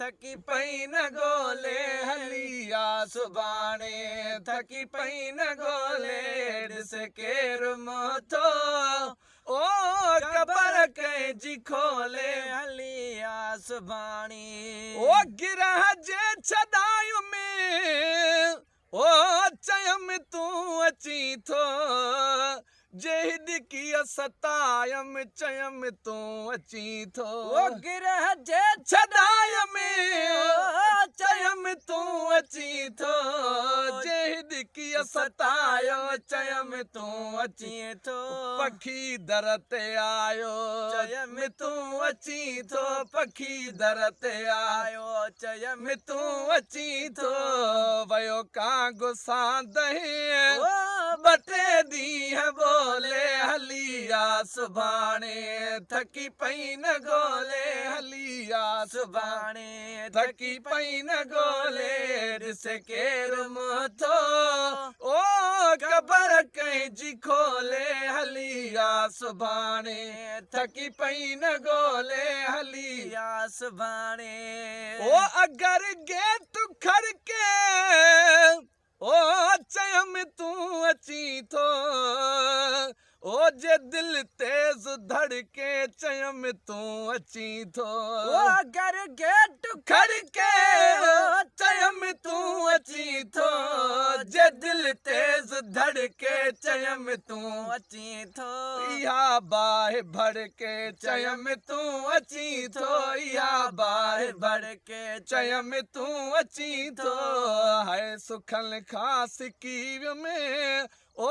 थकी पई न ॻोल्हे हली आ सुभाणे थकी पई न ॻोल्हे ॾिस केरु मूं थो ओ ख़बर कंहिंजी खोले हली आ सुभाणे ओ गिरह जे छॾायूं में ओ चयमि तूं अची थो जे ॾिकी सतायमि चयमि तूं अची थो ओ गिरह जे छॾायमि चयमि तूं अची थो जे ॾिकी सतायो चयमि तूं अची थो पखी दर ते आयो चयमि तूं अची थो पखी दर ते आयो चयमि तूं अची थो वयो कां गुस्सा दही ॿ टे ॾींहं ॿोले हली आ सुभाणे थकी पई न ॻोल्हे हली आ सुभाणे थकी पई न ॻोल्हे ॾिस केरु मूं थो ओ ख़बर कंहिंजी खोले हली आ सुभाणे थकी पई न ॻोल्हे हली आ सुभाणे ओ अगरि गेट खड़के ओ चयमि तूं अची थो ओ जे दिल तेज़ धड़के चयमि तूं अची थो अगरि गेट खड़के चयमि तूं अची थो जे दिल तेज़ धड़के चयमि तूं अची थो इहा बाहि भड़के चयमि तूं अची थो इहा बाहि भड़के चयमि तूं अची थो हाय सुखल खां सिकी में ओ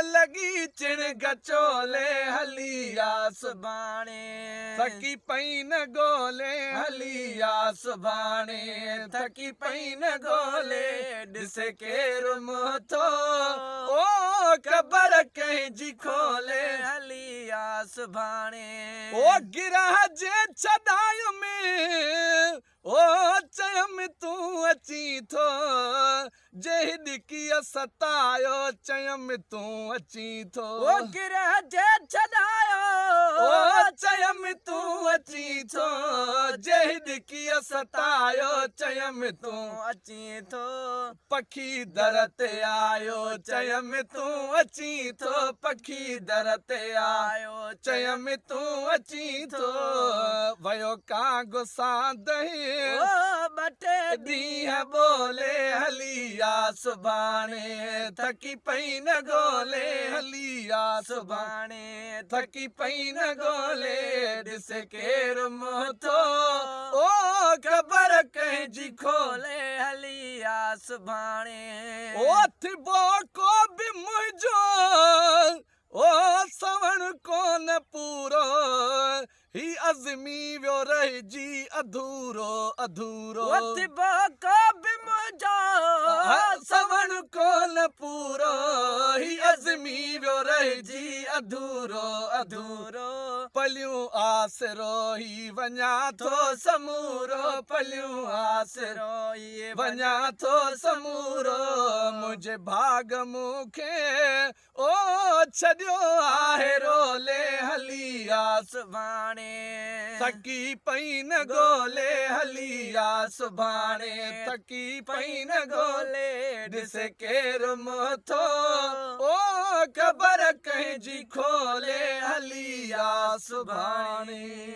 लॻी चिण गचोले हली आ सुभाणे थकी पई न ॻोल्हे हली आ सुभाणे थकी पई न ॻोल्हे ॾिस केरु मूं थो ओ ख़बर कंहिंजी खोले हली आ सुभाणे ओ गिरह जे छॾायूं में ओ चयमि तूं अची थो जे ॾिकी सतायो चयमि तूं अची थो ओ गिरह जे छॾायो ओ चयमि तूं अची थो जे ॾिकी सतायो चयमि तूं अची थो पखी दर ते आयो चयमि तूं अची थो पखी दर ते आयो चयमि तूं अची थो वयो कां गुस्सा दही ॿ टे ॾींहं ॿोले हली आ सुभाणे थकी पई न ॻोल्हे हली आ सुभाणे थकी पई न ॻोल्हे ॾिस केरु मूं थो ओ ख़बर कंहिंजी खोले हली आ सुभाणे ओ थिबो को बि मुंहिंजो ओ सवण कोन पूरो ही अज़मी वियो रहिजी अधूरो अधूरो थिबो को बि मुंहिंजो सवण कोन पूरो ही अज़मी वियो रहिजी अधूरो अधूरो पलियूं आसरो ही वञा थो समूरो पलियूं आसरो ही वञा थो समूरो मुंहिंजे भाग मूंखे ओ छॾियो आहे रोले हली आ सुभाणे थकी पई न ॻोल्हे हली आ सुभाणे थकी पई न ॻोल्हे ॾिस केरु मूं थो ओ ख़बर कंहिंजी खोले हली आ सुभाणे।